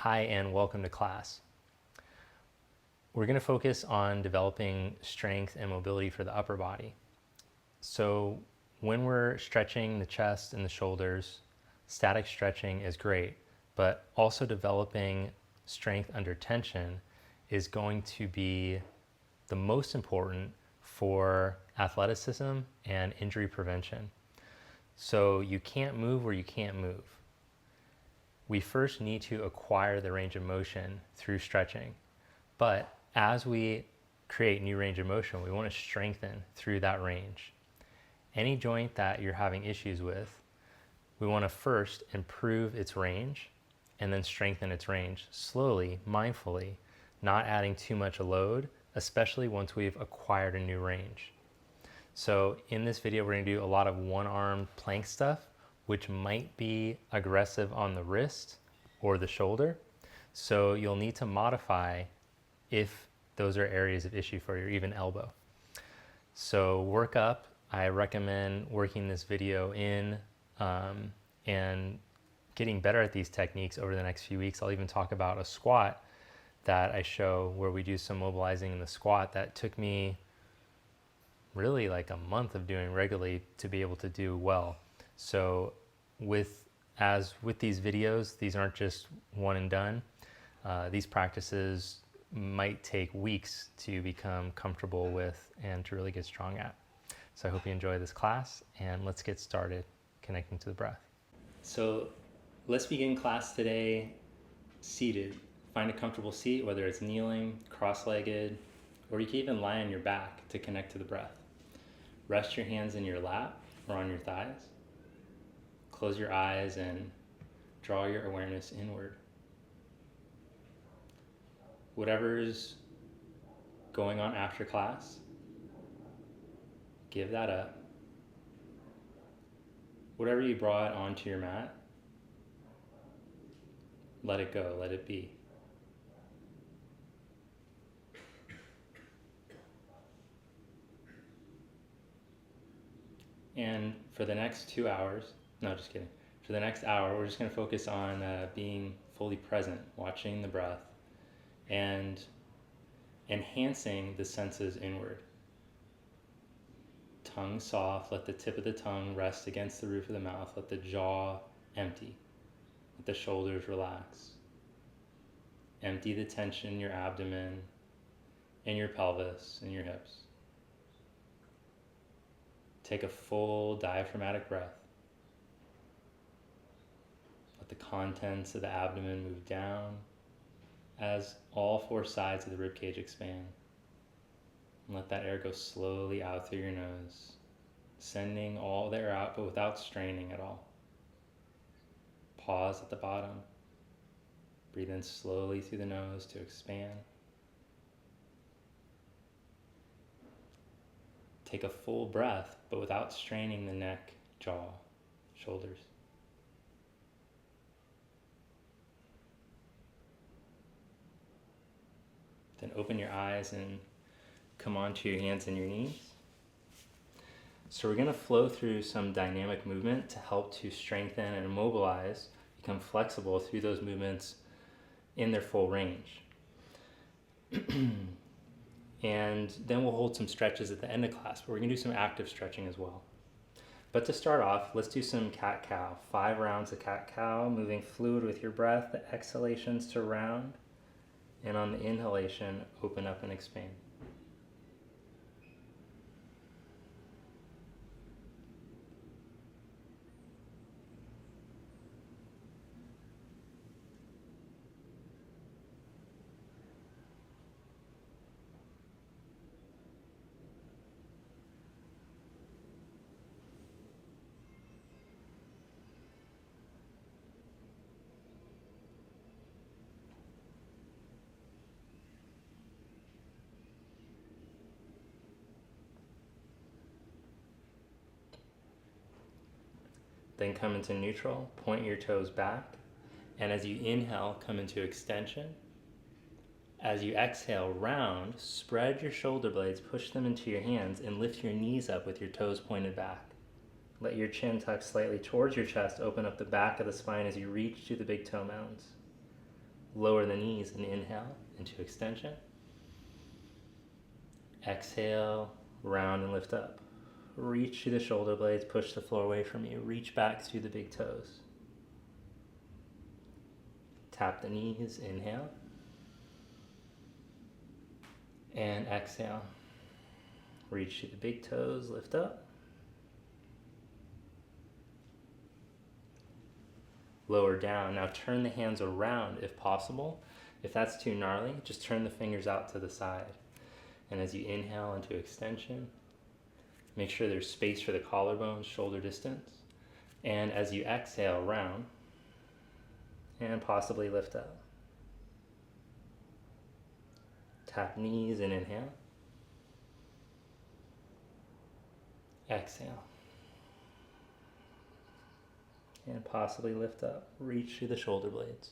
Hi, and welcome to class. We're going to focus on developing strength and mobility for the upper body. So when we're stretching the chest and the shoulders, static stretching is great, but also developing strength under tension is going to be the most important for athleticism and injury prevention. So you can't move where you can't move. We first need to acquire the range of motion through stretching. But as we create new range of motion, we want to strengthen through that range. Any joint that you're having issues with, we want to first improve its range and then strengthen its range slowly, mindfully, not adding too much load, especially once we've acquired a new range. So in this video, we're going to do a lot of one-arm plank stuff, which might be aggressive on the wrist or the shoulder. So you'll need to modify if those are areas of issue for your even elbow. So work up. I recommend working this video in and getting better at these techniques over the next few weeks. I'll even talk about a squat that I show where we do some mobilizing in the squat that took me really like a month of doing regularly to be able to do well. So with these videos, these aren't just one and done. These practices might take weeks to become comfortable with and to really get strong at. So I hope you enjoy this class, and let's get started connecting to the breath. So let's begin class today seated. Find a comfortable seat, whether it's kneeling, cross-legged, or you can even lie on your back to connect to the breath. Rest your hands in your lap or on your thighs. Close your eyes and draw your awareness inward. Whatever's going on after class, give that up. Whatever you brought onto your mat, let it go, let it be. And for the next 2 hours, no, just kidding. For the next hour, we're just going to focus on being fully present, watching the breath, and enhancing the senses inward. Tongue soft, let the tip of the tongue rest against the roof of the mouth, let the jaw empty, let the shoulders relax. Empty the tension in your abdomen, in your pelvis, in your hips. Take a full diaphragmatic breath. Let the contents of the abdomen move down as all four sides of the ribcage expand. And let that air go slowly out through your nose, sending all the air out but without straining at all. Pause at the bottom. Breathe in slowly through the nose to expand. Take a full breath, but without straining the neck, jaw, shoulders. Then open your eyes and come onto your hands and your knees. So we're going to flow through some dynamic movement to help to strengthen and immobilize, become flexible through those movements in their full range. And then we'll hold some stretches at the end of class, but we're going to do some active stretching as well. But to start off, let's do some cat-cow. 5 rounds of cat-cow, moving fluid with your breath, the exhalations to round, and on the inhalation, open up and expand. Then come into neutral, point your toes back, and as you inhale, come into extension. As you exhale, round, spread your shoulder blades, push them into your hands, and lift your knees up with your toes pointed back. Let your chin tuck slightly towards your chest, open up the back of the spine as you reach to the big toe mounds. Lower the knees and inhale into extension. Exhale, round and lift up. Reach through the shoulder blades, push the floor away from you. Reach back through the big toes. Tap the knees, inhale. And exhale. Reach through the big toes, lift up. Lower down. Now turn the hands around if possible. If that's too gnarly, just turn the fingers out to the side. And as you inhale into extension, make sure there's space for the collarbones, shoulder distance. And as you exhale, round and possibly lift up. Tap knees and inhale. Exhale. And possibly lift up. Reach through the shoulder blades.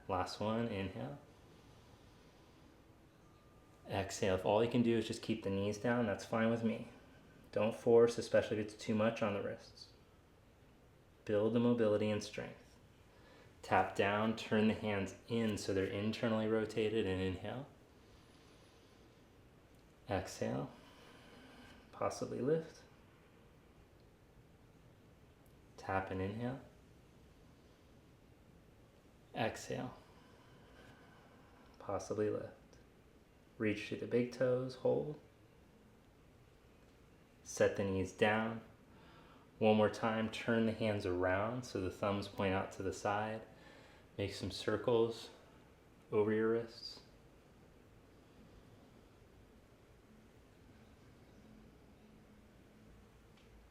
Last one, inhale. Exhale. If all you can do is just keep the knees down, that's fine with me. Don't force, especially if it's too much on the wrists. Build the mobility and strength. Tap down, turn the hands in so they're internally rotated, and inhale. Exhale. Possibly lift. Tap and inhale. Exhale. Possibly lift. Reach through the big toes, hold. Set the knees down. One more time, turn the hands around so the thumbs point out to the side. Make some circles over your wrists.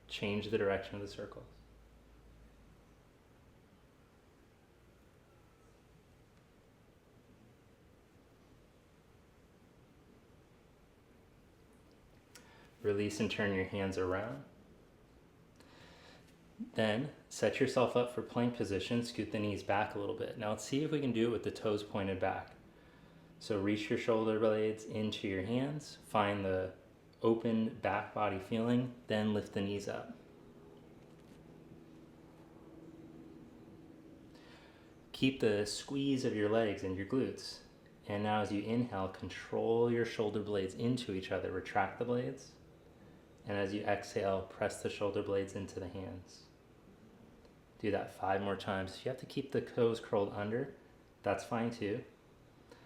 Change the direction of the circles. Release and turn your hands around. Then set yourself up for plank position, scoot the knees back a little bit. Now let's see if we can do it with the toes pointed back. So reach your shoulder blades into your hands, find the open back body feeling, then lift the knees up. Keep the squeeze of your legs and your glutes. And now as you inhale, control your shoulder blades into each other, retract the blades. And as you exhale, press the shoulder blades into the hands. Do that 5 more times. If you have to keep the toes curled under, that's fine too.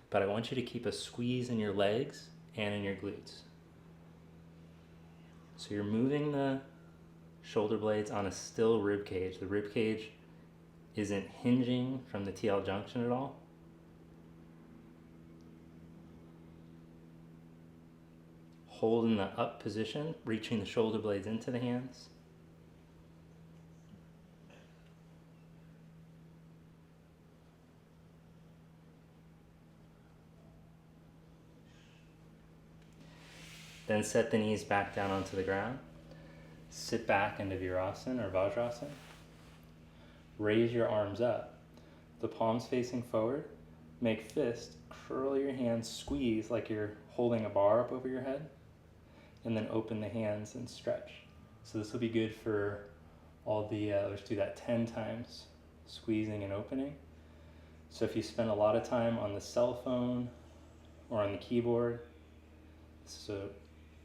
But I want you to keep a squeeze in your legs and in your glutes. So you're moving the shoulder blades on a still rib cage. The rib cage isn't hinging from the TL junction at all. Hold in the up position, reaching the shoulder blades into the hands. Then set the knees back down onto the ground. Sit back into Virasana or Vajrasana. Raise your arms up. The palms facing forward. Make fist. Curl your hands, squeeze like you're holding a bar up over your head. And then open the hands and stretch. So this will be good for all the, let's do that 10 times, squeezing and opening. So if you spend a lot of time on the cell phone or on the keyboard, this is a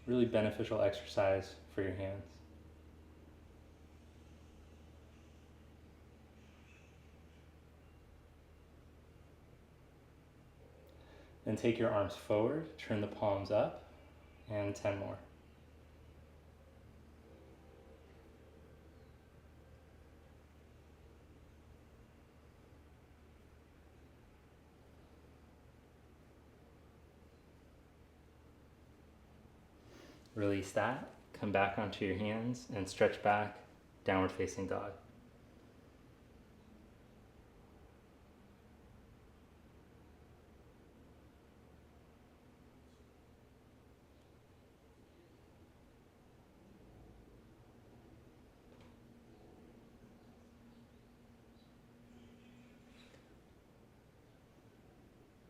really beneficial exercise for your hands. Then take your arms forward, turn the palms up, and 10 more. Release that, come back onto your hands and stretch back, downward facing dog.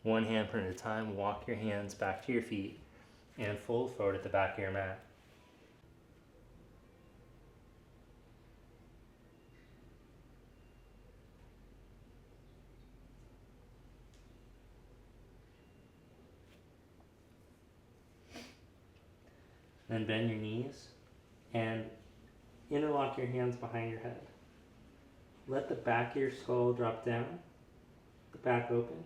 One hand at a time, walk your hands back to your feet and fold forward at the back of your mat. Then bend your knees and interlock your hands behind your head. Let the back of your skull drop down, the back open.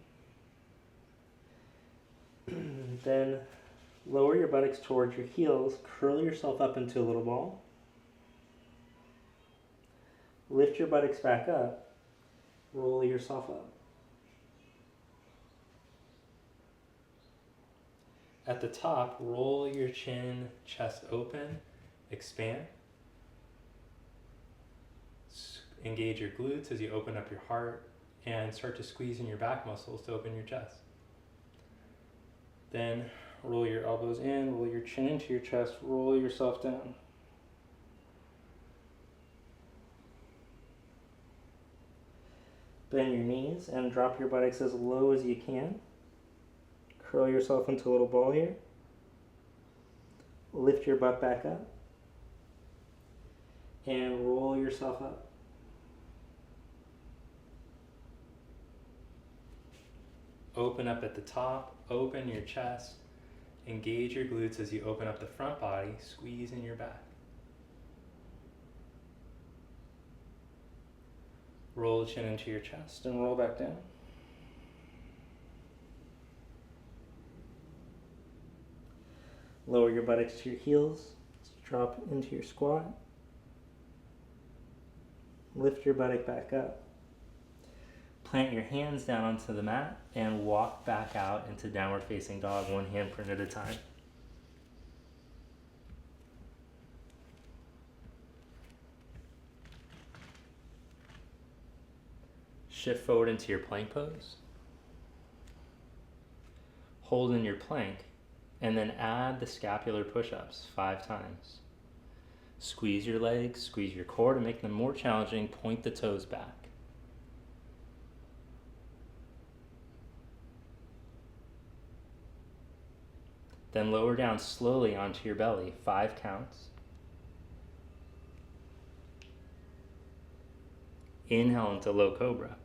Then lower your buttocks towards your heels, curl yourself up into a little ball. Lift your buttocks back up, roll yourself up. At the top, roll your chin, chest open, expand. Engage your glutes as you open up your heart and start to squeeze in your back muscles to open your chest. Then roll your elbows in, roll your chin into your chest, roll yourself down. Bend your knees and drop your buttocks as low as you can. Curl yourself into a little ball here. Lift your butt back up and roll yourself up. Open up at the top, open your chest, engage your glutes as you open up the front body, squeeze in your back. Roll the chin into your chest and roll back down. Lower your buttocks to your heels, drop into your squat. Lift your buttock back up. Plant your hands down onto the mat and walk back out into downward facing dog, one handprint at a time. Shift forward into your plank pose. Hold in your plank and then add the scapular push-ups 5 times. Squeeze your legs, squeeze your core to make them more challenging, point the toes back. Then lower down slowly onto your belly, 5 counts. Inhale into low cobra.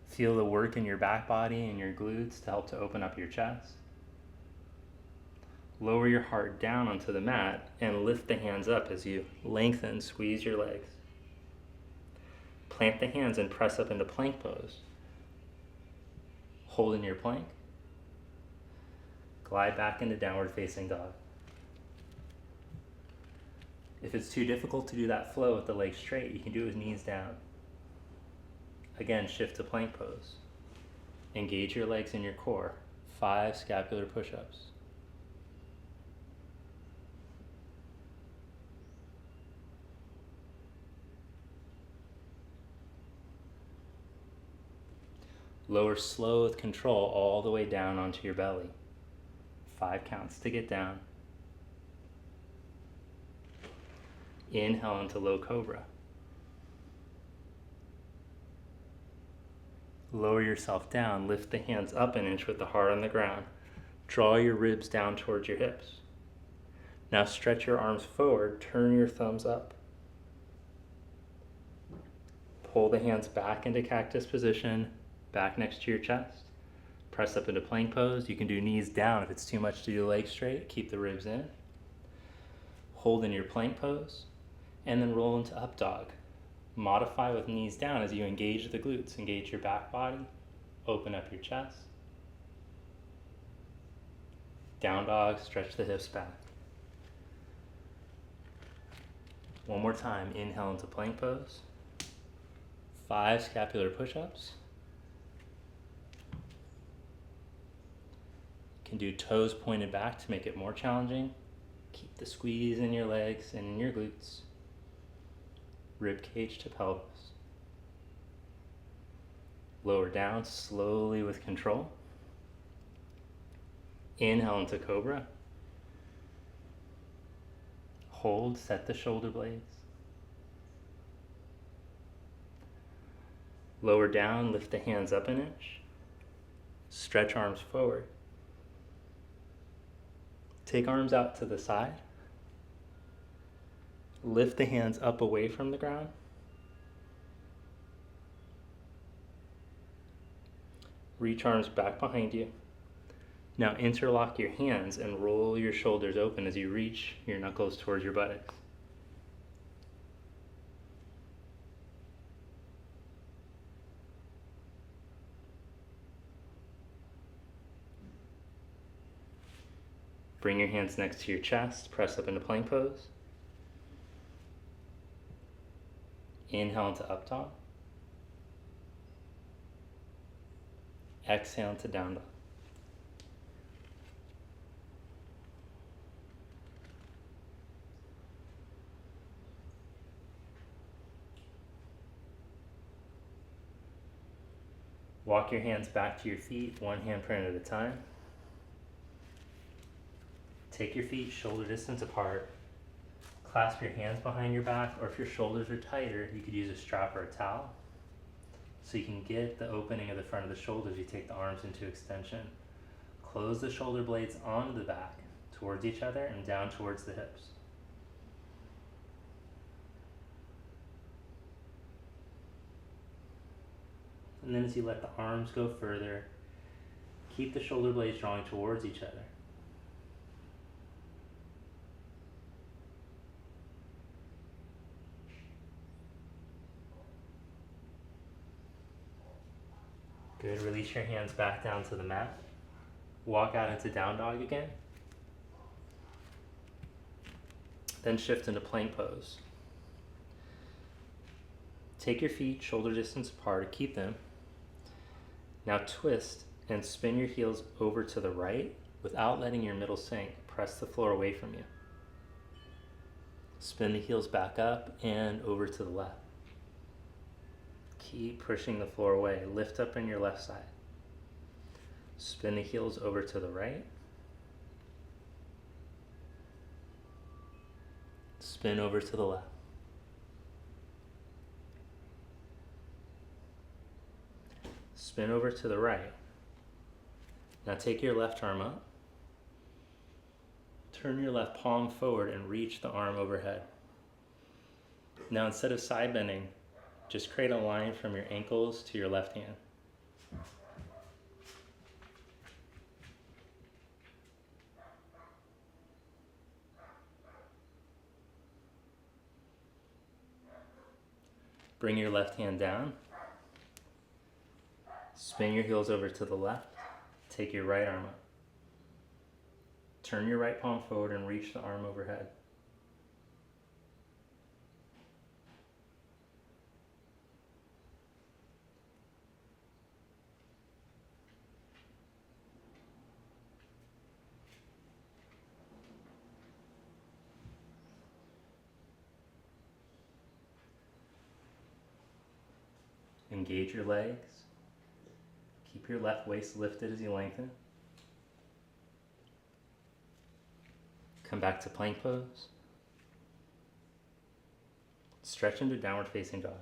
Feel the work in your back body and your glutes to help to open up your chest. Lower your heart down onto the mat and lift the hands up as you lengthen, squeeze your legs. Plant the hands and press up into plank pose. Hold in your plank. Glide back into downward facing dog. If it's too difficult to do that flow with the legs straight, you can do it with knees down. Again, shift to plank pose. Engage your legs in your core. 5 scapular push-ups. Lower slow with control all the way down onto your belly. 5 counts to get down. Inhale into low cobra. Lower yourself down, lift the hands up an inch with the heart on the ground. Draw your ribs down towards your hips. Now stretch your arms forward, turn your thumbs up. Pull the hands back into cactus position, back next to your chest. Press up into plank pose. You can do knees down if it's too much to do legs straight. Keep the ribs in. Hold in your plank pose, and then roll into up dog. Modify with knees down as you engage the glutes. Engage your back body. Open up your chest. Down dog, stretch the hips back. One more time, inhale into plank pose. 5 scapular push-ups. Can do toes pointed back to make it more challenging. Keep the squeeze in your legs and in your glutes. Rib cage to pelvis. Lower down slowly with control. Inhale into cobra. Hold, set the shoulder blades. Lower down, lift the hands up an inch. Stretch arms forward. Take arms out to the side. Lift the hands up away from the ground. Reach arms back behind you. Now interlock your hands and roll your shoulders open as you reach your knuckles towards your buttocks. Bring your hands next to your chest, press up into plank pose. Inhale into up dog. Exhale into down dog. Walk your hands back to your feet, one handprint at a time. Take your feet shoulder distance apart. Clasp your hands behind your back, or if your shoulders are tighter, you could use a strap or a towel. So you can get the opening of the front of the shoulders, you take the arms into extension. Close the shoulder blades onto the back, towards each other and down towards the hips. And then as you let the arms go further, keep the shoulder blades drawing towards each other. Good, release your hands back down to the mat. Walk out into down dog again. Then shift into plank pose. Take your feet shoulder distance apart, keep them. Now twist and spin your heels over to the right without letting your middle sink. Press the floor away from you. Spin the heels back up and over to the left. Keep pushing the floor away. Lift up in your left side. Spin the heels over to the right. Spin over to the left. Spin over to the right. Now take your left arm up. Turn your left palm forward and reach the arm overhead. Now instead of side bending, just create a line from your ankles to your left hand. Bring your left hand down. Spin your heels over to the left. Take your right arm up. Turn your right palm forward and reach the arm overhead. Engage your legs. Keep your left waist lifted as you lengthen. Come back to plank pose. Stretch into downward facing dog.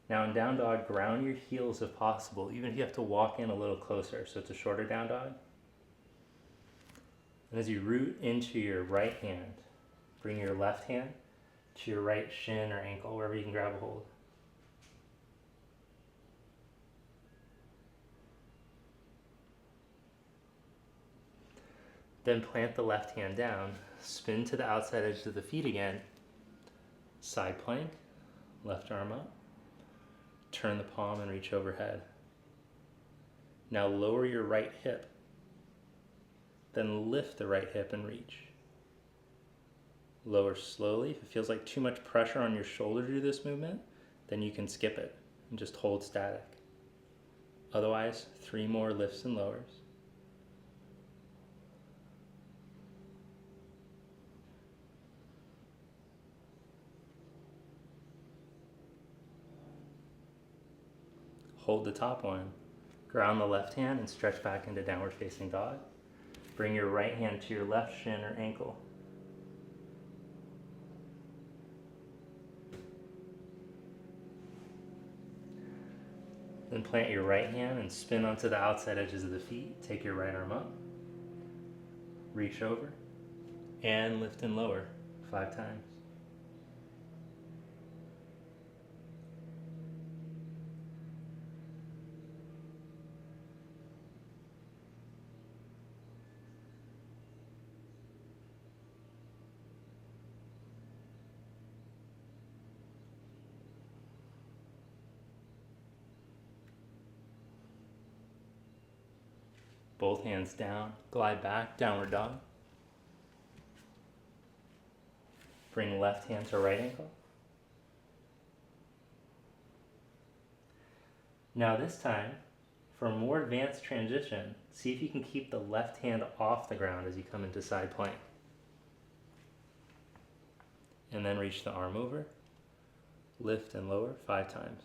Now in down dog, ground your heels if possible, even if you have to walk in a little closer. So it's a shorter down dog. And as you root into your right hand, bring your left hand to your right shin or ankle, wherever you can grab a hold. Then plant the left hand down, spin to the outside edge of the feet again, side plank, left arm up, turn the palm and reach overhead. Now lower your right hip, then lift the right hip and reach. Lower slowly. If it feels like too much pressure on your shoulder to do this movement, then you can skip it and just hold static. Otherwise, 3 more lifts and lowers. Hold the top one. Ground the left hand and stretch back into downward facing dog. Bring your right hand to your left shin or ankle. Then plant your right hand and spin onto the outside edges of the feet. Take your right arm up. Reach over and lift and lower 5 times. Both hands down, glide back, downward dog. Bring left hand to right ankle. Now this time, for a more advanced transition, see if you can keep the left hand off the ground as you come into side plank. And then reach the arm over, lift and lower 5 times.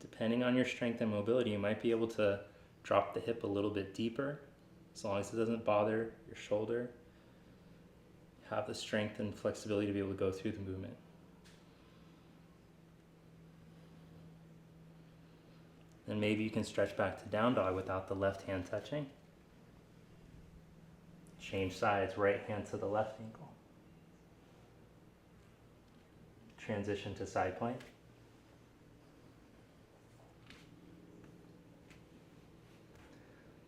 Depending on your strength and mobility, you might be able to drop the hip a little bit deeper, as long as it doesn't bother your shoulder. Have the strength and flexibility to be able to go through the movement. And maybe you can stretch back to down dog without the left hand touching. Change sides, right hand to the left ankle. Transition to side plank.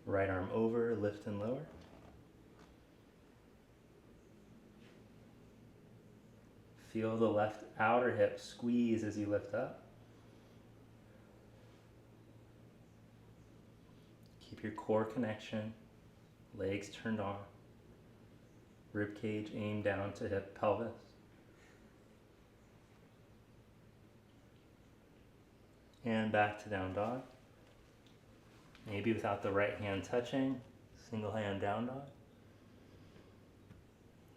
Right arm over, lift and lower. Feel the left outer hip squeeze as you lift up. Keep your core connection, legs turned on, rib cage aimed down to hip pelvis. And back to down dog. Maybe without the right hand touching, single hand down dog.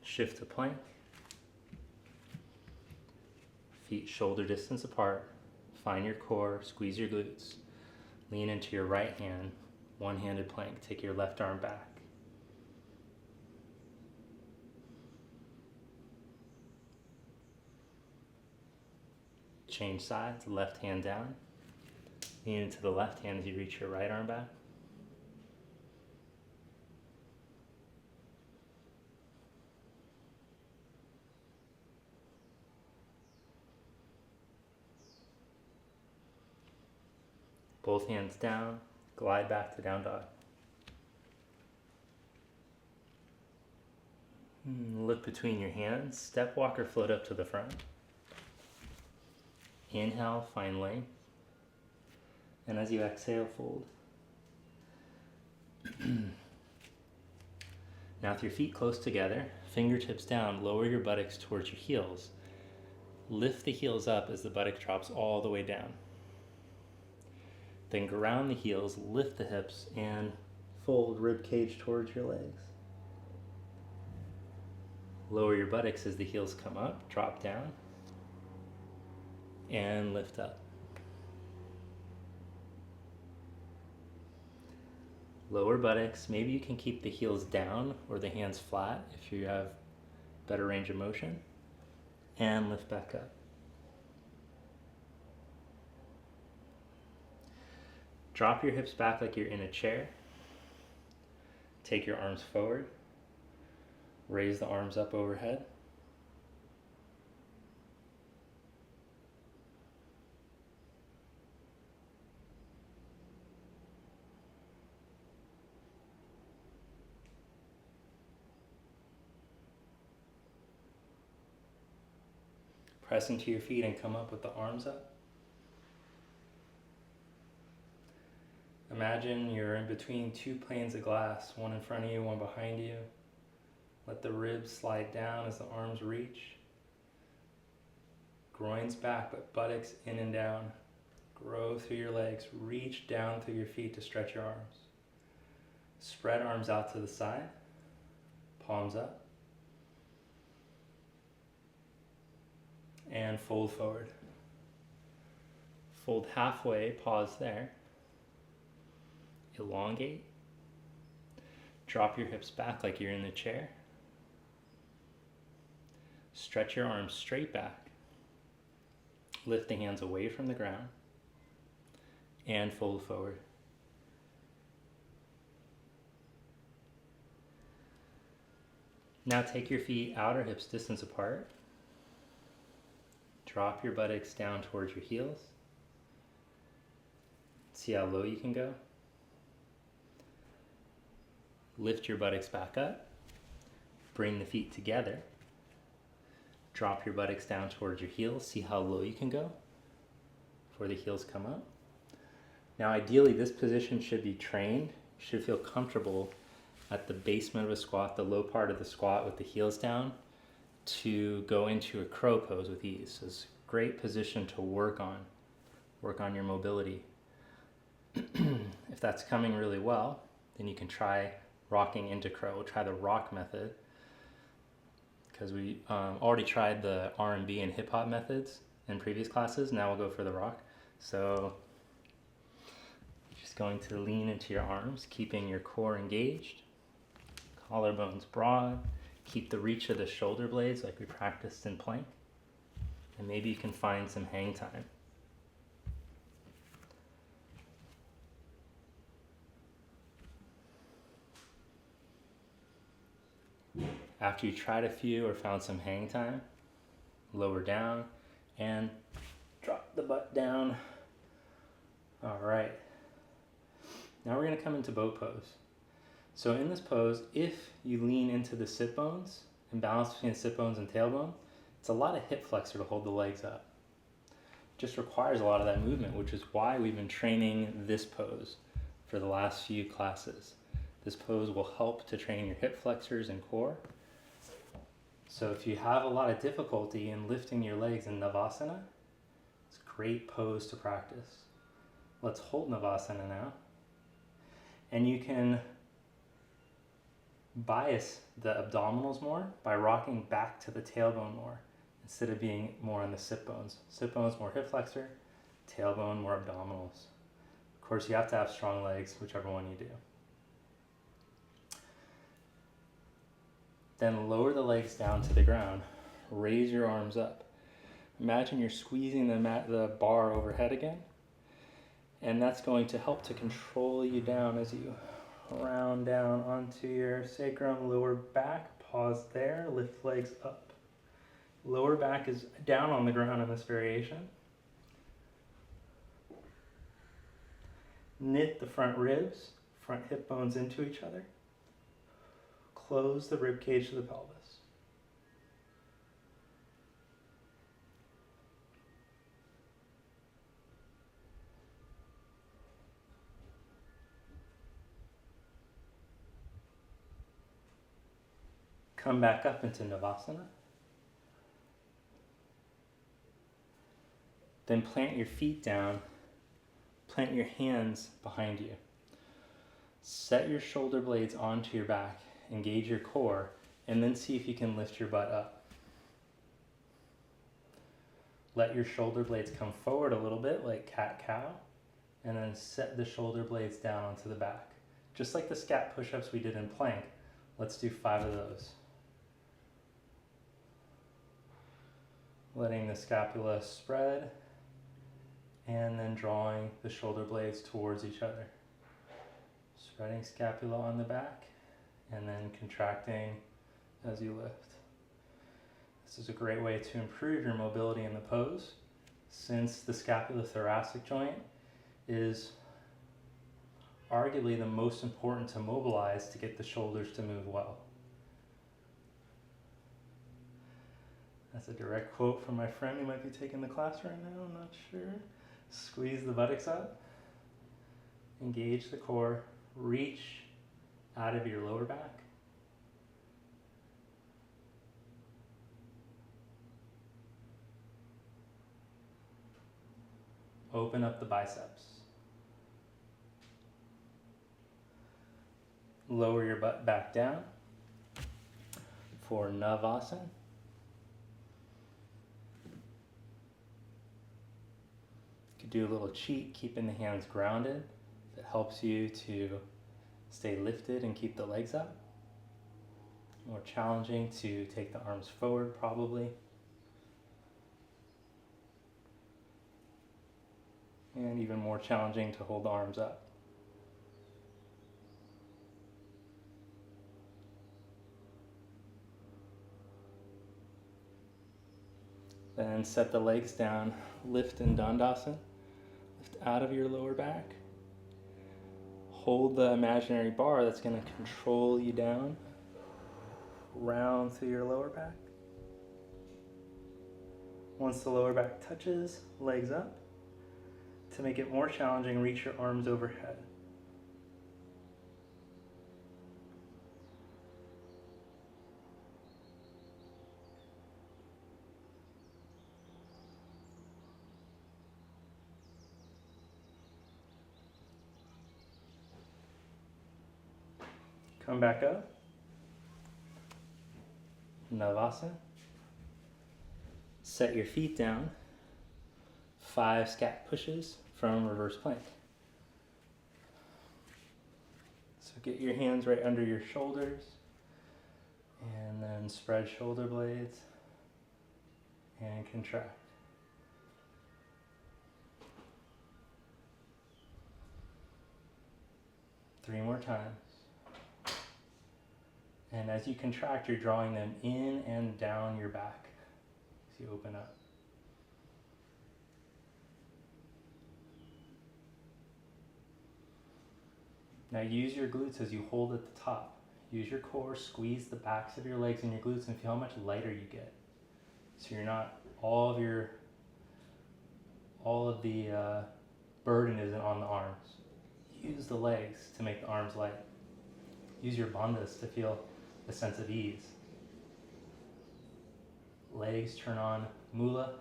Shift to plank. Feet shoulder distance apart. Find your core, squeeze your glutes. Lean into your right hand, one-handed plank. Take your left arm back. Change sides, left hand down. Lean into the left hand as you reach your right arm back. Both hands down, glide back to down dog. Look between your hands, step walk or float up to the front. Inhale, find length. And as you exhale, fold. Now with your feet close together, fingertips down, lower your buttocks towards your heels. Lift the heels up as the buttock drops all the way down. Then ground the heels, lift the hips, and fold rib cage towards your legs. Lower your buttocks as the heels come up, drop down, and lift up. Lower buttocks, maybe you can keep the heels down or the hands flat if you have better range of motion, and lift back up. Drop your hips back like you're in a chair. Take your arms forward. Raise the arms up overhead. Press into your feet and come up with the arms up. Imagine you're in between 2 panes of glass, one in front of you, one behind you. Let the ribs slide down as the arms reach. Groins back, but buttocks in and down. Grow through your legs. Reach down through your feet to stretch your arms. Spread arms out to the side. Palms up. And fold forward. Fold halfway, pause there. Elongate. Drop your hips back like you're in the chair. Stretch your arms straight back. Lift the hands away from the ground. And fold forward. Now take your feet outer hips distance apart. Drop your buttocks down towards your heels. See how low you can go. Lift your buttocks back up. Bring the feet together. Drop your buttocks down towards your heels. See how low you can go before the heels come up. Now ideally this position should be trained. You should feel comfortable at the basement of a squat, the low part of the squat with the heels down, to go into a crow pose with ease. So it's a great position to work on your mobility. If that's coming really well, then you can try rocking into crow. We'll try the rock method because we already tried the R&B and hip hop methods in previous classes. Now we'll go for the rock. So just going to lean into your arms, keeping your core engaged, collarbones broad, keep the reach of the shoulder blades like we practiced in plank, and maybe you can find some hang time. After you tried a few or found some hang time, lower down and drop the butt down. All right. Now we're going to come into boat pose. So in this pose, if you lean into the sit bones and balance between the sit bones and tailbone, it's a lot of hip flexor to hold the legs up. It just requires a lot of that movement, which is why we've been training this pose for the last few classes. This pose will help to train your hip flexors and core. So if you have a lot of difficulty in lifting your legs in Navasana, it's a great pose to practice. Let's hold Navasana now. And you can bias the abdominals more by rocking back to the tailbone more instead of being more on the sit bones. Sit bones more hip flexor, tailbone more abdominals. Of course, you have to have strong legs, whichever one you do. Then lower the legs down to the ground. Raise your arms up. Imagine you're squeezing the bar overhead again. And that's going to help to control you down as you round down onto your sacrum, lower back. Pause there, lift legs up. Lower back is down on the ground in this variation. Knit the front ribs, front hip bones into each other. Close the rib cage to the pelvis. Come back up into Navasana. Then plant your feet down, plant your hands behind you. Set your shoulder blades onto your back, engage your core, and then see if you can lift your butt up. Let your shoulder blades come forward a little bit like cat-cow, and then set the shoulder blades down onto the back. Just like the scat push-ups we did in plank, let's do 5 of those. Letting the scapula spread, and then drawing the shoulder blades towards each other. Spreading scapula on the back, and then contracting as you lift. This is a great way to improve your mobility in the pose, since the scapulothoracic joint is arguably the most important to mobilize to get the shoulders to move well. That's a direct quote from my friend who might be taking the class right now, I'm not sure. Squeeze the buttocks up, engage the core, reach out of your lower back. Open up the biceps. Lower your butt back down for Navasana. You could do a little cheat, keeping the hands grounded. It helps you to stay lifted and keep the legs up. More challenging to take the arms forward probably. And even more challenging to hold the arms up. Then set the legs down, lift in Dandasana, lift out of your lower back. Hold the imaginary bar that's going to control you down, round through your lower back. Once the lower back touches, legs up. To make it more challenging, reach your arms overhead. Come back up. Navasana. Set your feet down. 5 scat pushes from reverse plank. So get your hands right under your shoulders and then spread shoulder blades and contract. Three more times. And as you contract, you're drawing them in and down your back as you open up. Now use your glutes as you hold at the top. Use your core, squeeze the backs of your legs and your glutes and feel how much lighter you get. So you're not, all of the burden isn't on the arms. Use the legs to make the arms light. Use your bandhas to feel a sense of ease. Legs turn on Mula.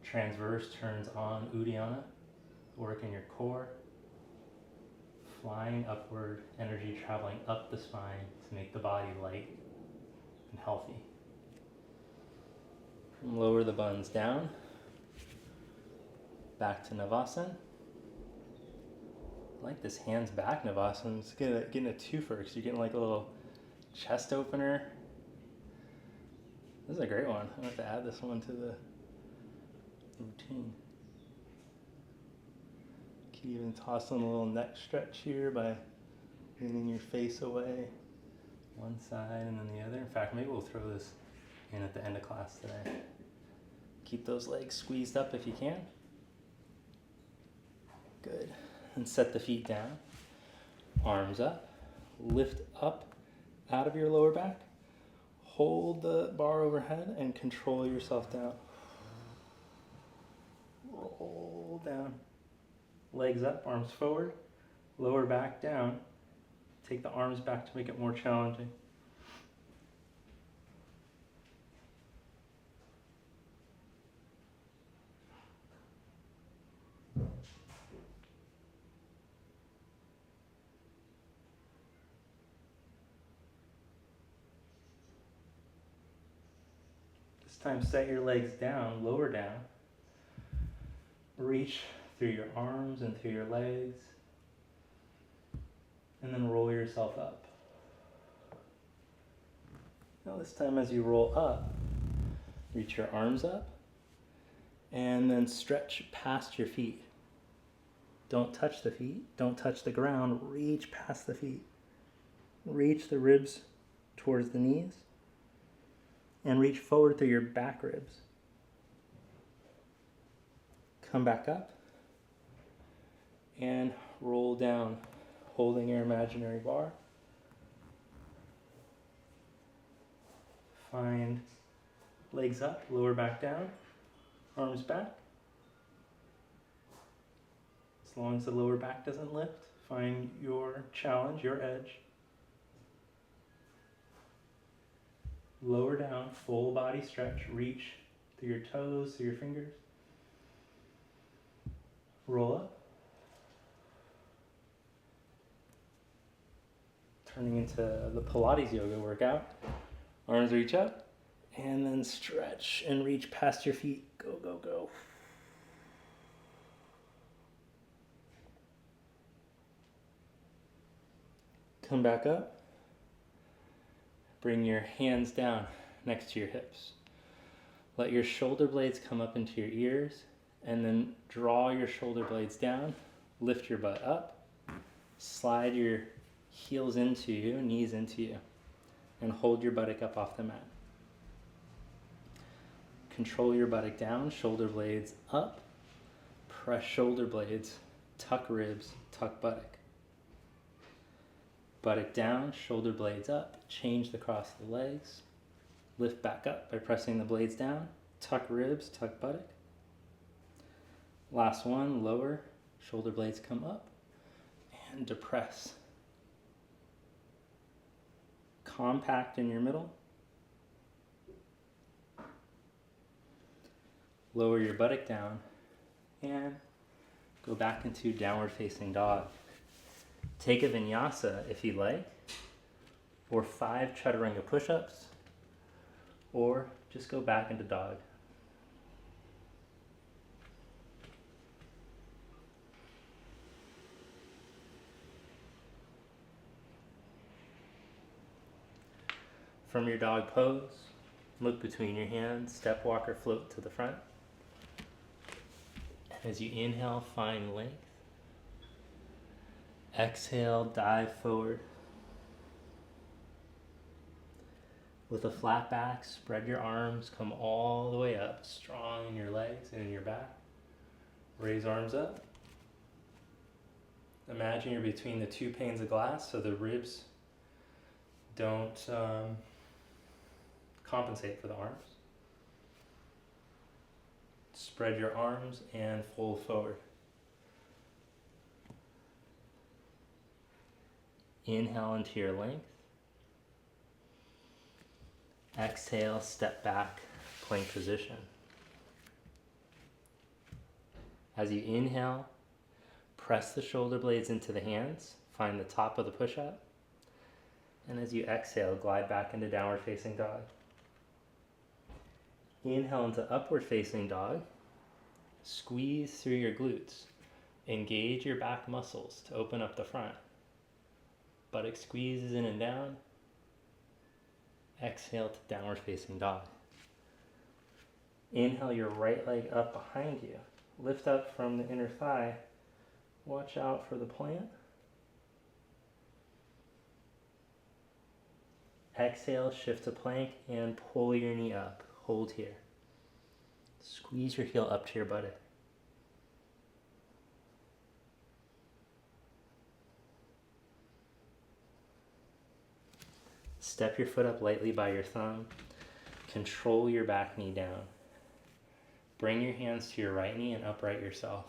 Transverse turns on Uddiyana. Work in your core. Flying upward, energy traveling up the spine to make the body light and healthy. Lower the buns down. Back to Navasana. I like this hands back Navasana. It's getting a twofer because you're getting like a little chest opener. This is a great one. I'm going to have to add this one to the routine. You can even toss in a little neck stretch here by leaning your face away, one side and then the other. In fact, maybe we'll throw this in at the end of class today. Keep those legs squeezed up if you can. Good. And set the feet down. Arms up. Lift up out of your lower back. Hold the bar overhead and control yourself down. Roll down. Legs up, arms forward, lower back down. Take the arms back to make it more challenging. This time set your legs down, lower down. Reach through your arms and through your legs, and then roll yourself up. Now this time as you roll up, reach your arms up, and then stretch past your feet. Don't touch the feet, don't touch the ground, reach past the feet. Reach the ribs towards the knees, and reach forward through your back ribs. Come back up. And roll down, holding your imaginary bar. Find legs up, lower back down, arms back. As long as the lower back doesn't lift, find your challenge, your edge. Lower down, full body stretch, reach through your toes, through your fingers. Roll up. Turning into the Pilates yoga workout. Arms reach up and then stretch and reach past your feet. Go, go, go. Come back up. Bring your hands down next to your hips. Let your shoulder blades come up into your ears and then draw your shoulder blades down. Lift your butt up. Slide your heels into you, knees into you, and hold your buttock up off the mat. Control your buttock down, shoulder blades up, press shoulder blades, tuck ribs, tuck buttock. Buttock down, shoulder blades up, change the cross of the legs, lift back up by pressing the blades down, Tuck ribs, tuck buttock. Last one, lower, shoulder blades come up, and depress. Compact in your middle. Lower your buttock down, and go back into downward facing dog. Take a vinyasa if you like, or 5 chaturanga push-ups, or just go back into dog. From your dog pose, look between your hands, step, walk, or float to the front. As you inhale, find length. Exhale, dive forward. With a flat back, spread your arms, come all the way up, strong in your legs and in your back. Raise arms up. Imagine you're between the 2 panes of glass so the ribs don't compensate for the arms. Spread your arms and fold forward. Inhale into your length. Exhale, step back, plank position. As you inhale, press the shoulder blades into the hands, find the top of the push-up, and as you exhale, glide back into downward facing dog. Inhale into upward facing dog. Squeeze through your glutes. Engage your back muscles to open up the front. Buttock squeezes in and down. Exhale to downward facing dog. Inhale your right leg up behind you. Lift up from the inner thigh. Watch out for the plant. Exhale, shift to plank and pull your knee up. Hold here. Squeeze your heel up to your buttock. Step your foot up lightly by your thumb. Control your back knee down. Bring your hands to your right knee and upright yourself.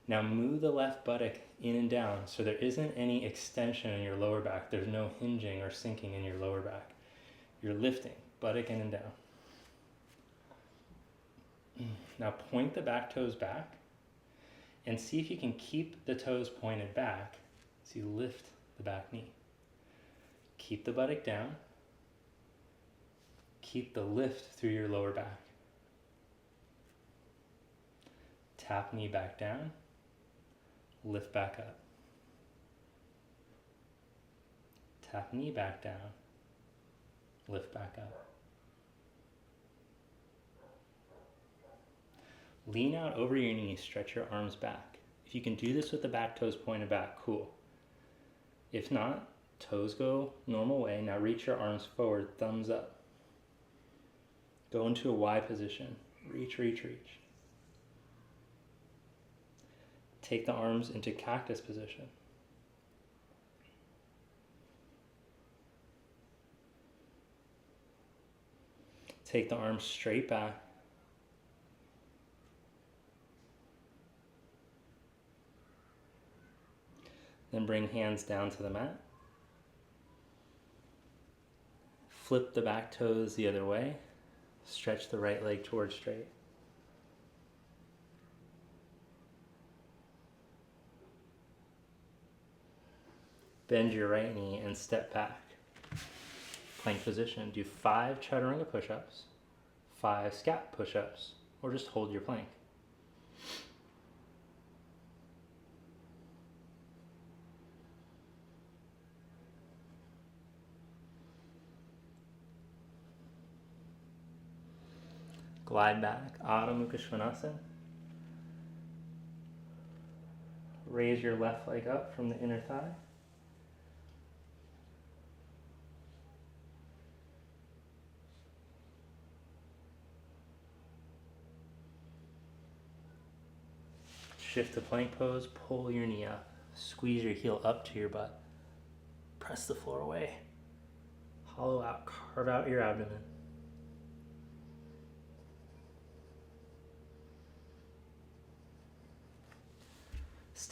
Now move the left buttock in and down so there isn't any extension in your lower back. There's no hinging or sinking in your lower back. You're lifting, buttock in and down. Now point the back toes back and see if you can keep the toes pointed back as you lift the back knee. Keep the buttock down. Keep the lift through your lower back. Tap knee back down. Lift back up. Tap knee back down. Lift back up. Lean out over your knees, stretch your arms back. If you can do this with the back toes pointed back, cool. If not, toes go normal way. Now reach your arms forward, thumbs up. Go into a Y position. Reach, reach, reach. Take the arms into cactus position. Take the arms straight back. Then bring hands down to the mat. Flip the back toes the other way. Stretch the right leg towards straight. Bend your right knee and step back. Plank position. Do 5 chaturanga push-ups, 5 scat push-ups, or just hold your plank. Glide back, Adho Mukha Svanasana. Raise your left leg up from the inner thigh. Shift to plank pose, pull your knee up. Squeeze your heel up to your butt. Press the floor away. Hollow out, carve out your abdomen.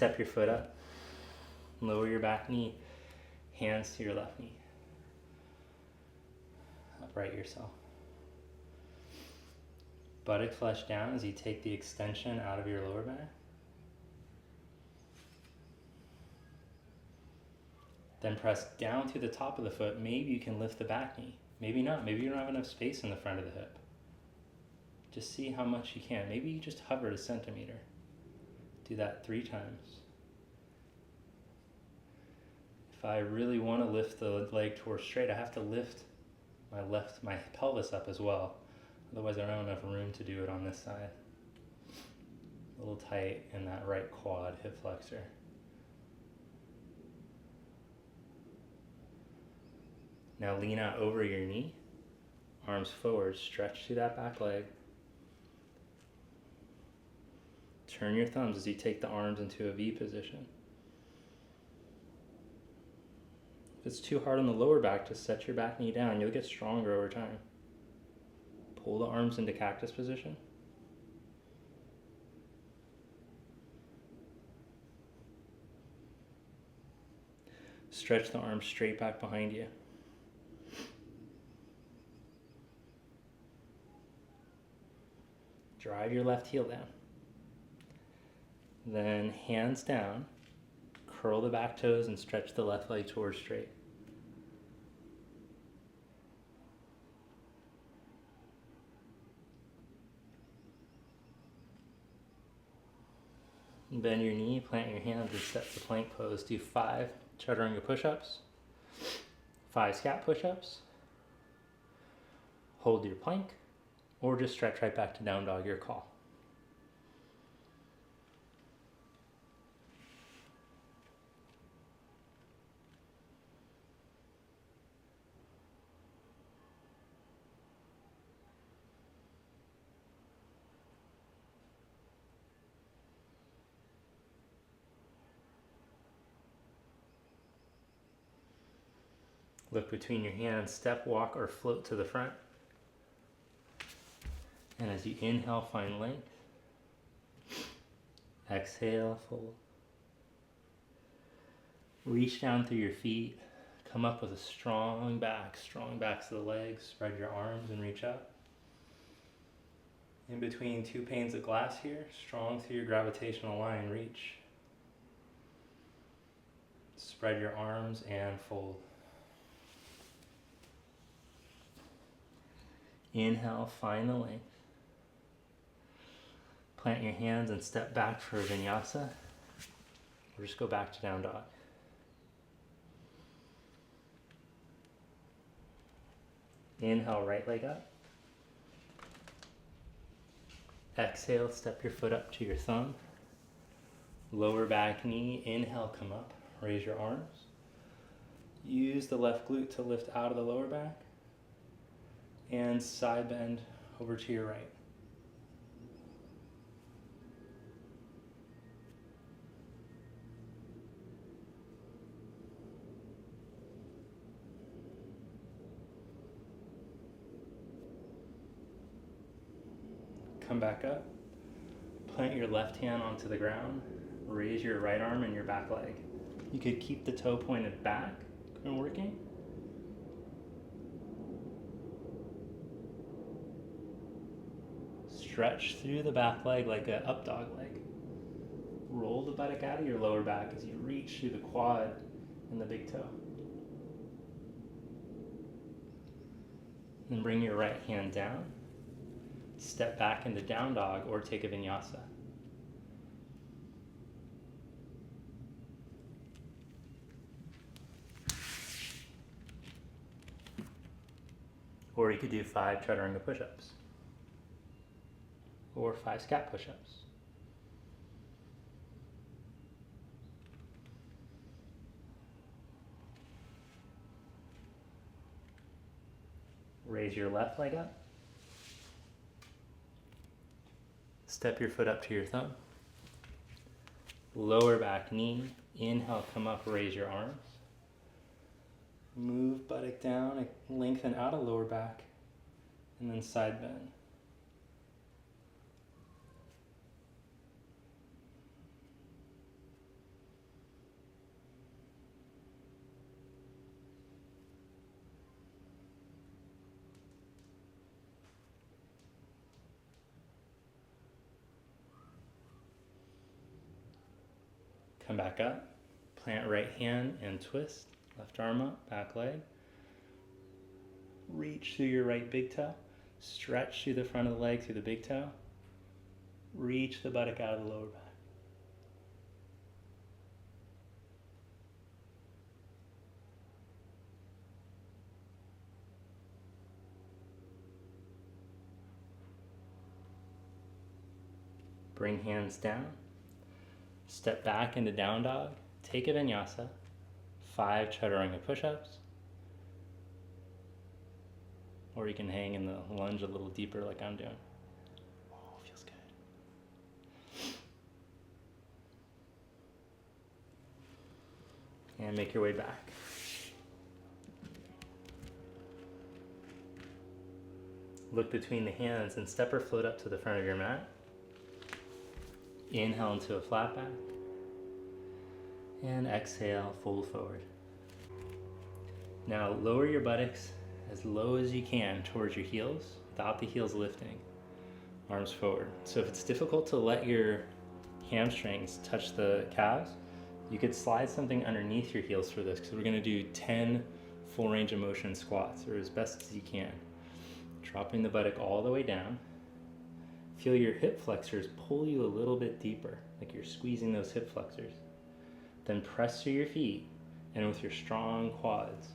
Step your foot up. Lower your back knee. Hands to your left knee. Upright yourself. Buttock flesh down as you take the extension out of your lower back. Then press down to the top of the foot. Maybe you can lift the back knee. Maybe not. Maybe you don't have enough space in the front of the hip. Just see how much you can. Maybe you just hover a centimeter. Do that 3 times. If I really want to lift the leg towards straight, I have to lift my pelvis up as well. Otherwise I don't have enough room to do it on this side. A little tight in that right quad hip flexor. Now lean out over your knee, arms forward, stretch through that back leg. Turn your thumbs as you take the arms into a V position. If it's too hard on the lower back, just set your back knee down. You'll get stronger over time. Pull the arms into cactus position. Stretch the arms straight back behind you. Drive your left heel down. Then hands down, curl the back toes and stretch the left leg towards straight. Bend your knee, plant your hands and step to plank pose. Do 5 chaturanga push-ups, 5 scat push-ups. Hold your plank, or just stretch right back to down dog, your call. Look between your hands, step, walk, or float to the front. And as you inhale, find length. Exhale, fold. Reach down through your feet. Come up with a strong backs to the legs. Spread your arms and reach up. In between 2 panes of glass here, strong through your gravitational line, reach. Spread your arms and fold. Inhale, find the length. Plant your hands and step back for a vinyasa. Or just go back to down dog. Inhale, right leg up. Exhale, step your foot up to your thumb. Lower back knee, inhale, come up. Raise your arms. Use the left glute to lift out of the lower back. And side bend over to your right. Come back up. Plant your left hand onto the ground. Raise your right arm and your back leg. You could keep the toe pointed back when working. Stretch through the back leg like an up dog leg. Roll the buttock out of your lower back as you reach through the quad and the big toe. Then bring your right hand down. Step back into down dog or take a vinyasa. Or you could do 5 chaturanga push-ups. Or 5 scat push-ups. Raise your left leg up. Step your foot up to your thumb. Lower back knee. Inhale, come up, raise your arms. Move buttock down, lengthen out of lower back, and then side bend. Come back up. Plant right hand and twist. Left arm up, back leg. Reach through your right big toe. Stretch through the front of the leg through the big toe. Reach the buttock out of the lower back. Bring hands down. Step back into down dog. Take a vinyasa. 5 chaturanga push-ups. Or you can hang in the lunge a little deeper like I'm doing. Oh, feels good. And make your way back. Look between the hands and step or float up to the front of your mat. Inhale into a flat back. And exhale, fold forward. Now lower your buttocks as low as you can towards your heels without the heels lifting. Arms forward. So if it's difficult to let your hamstrings touch the calves, you could slide something underneath your heels for this, because we're going to do 10 full range of motion squats, or as best as you can. Dropping the buttock all the way down. Feel your hip flexors pull you a little bit deeper, like you're squeezing those hip flexors. Then press through your feet, and with your strong quads,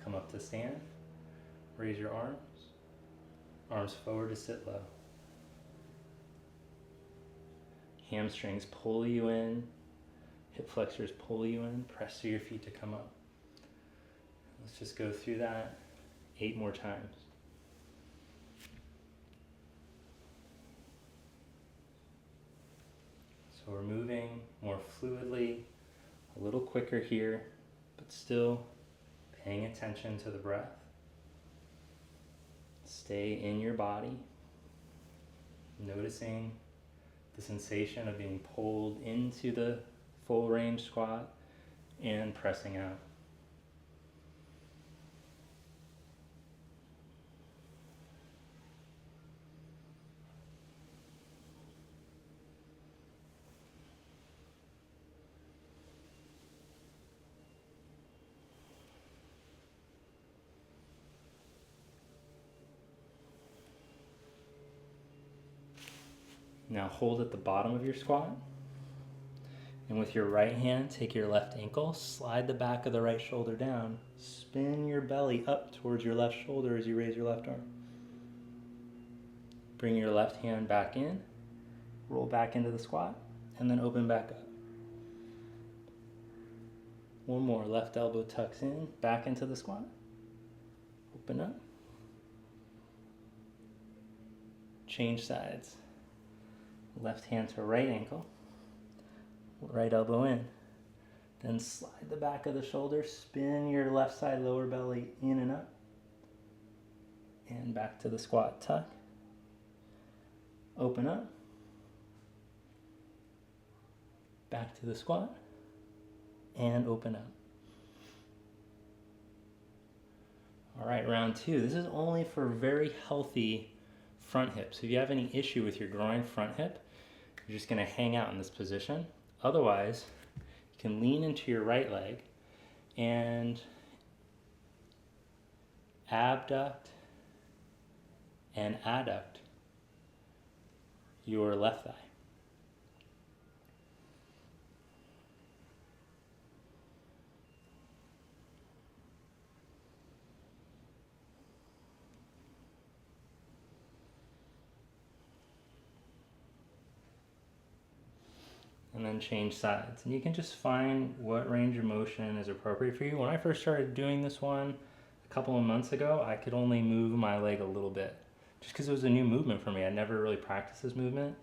come up to stand. Raise your arms. Arms forward to sit low. Hamstrings pull you in. Hip flexors pull you in. Press through your feet to come up. Let's just go through that 8 more times. So we're moving more fluidly, a little quicker here, but still paying attention to the breath. Stay in your body, noticing the sensation of being pulled into the full range squat and pressing out. Now hold at the bottom of your squat, and with your right hand, take your left ankle, slide the back of the right shoulder down, spin your belly up towards your left shoulder as you raise your left arm. Bring your left hand back in, roll back into the squat, and then open back up. One more, left elbow tucks in, back into the squat, open up, change sides. Left hand to right ankle, right elbow in. Then slide the back of the shoulder, spin your left side lower belly in and up. And back to the squat, tuck. Open up. Back to the squat. And open up. All right, round 2. This is only for very healthy front hips. If you have any issue with your groin front hip, you're just going to hang out in this position. Otherwise, you can lean into your right leg and abduct and adduct your left thigh. And then change sides. And you can just find what range of motion is appropriate for you. When I first started doing this one a couple of months ago, I could only move my leg a little bit, just because it was a new movement for me. I never really practiced this movement.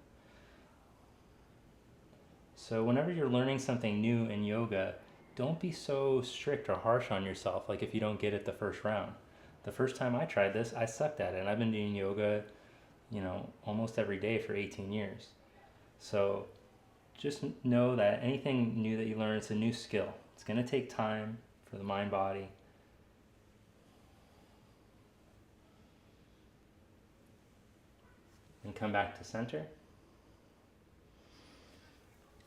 So whenever you're learning something new in yoga, don't be so strict or harsh on yourself, like if you don't get it the first round. The first time I tried this, I sucked at it, and I've been doing yoga, almost every day for 18 years. So just know that anything new that you learn, it's a new skill. It's going to take time for the mind body. And come back to center.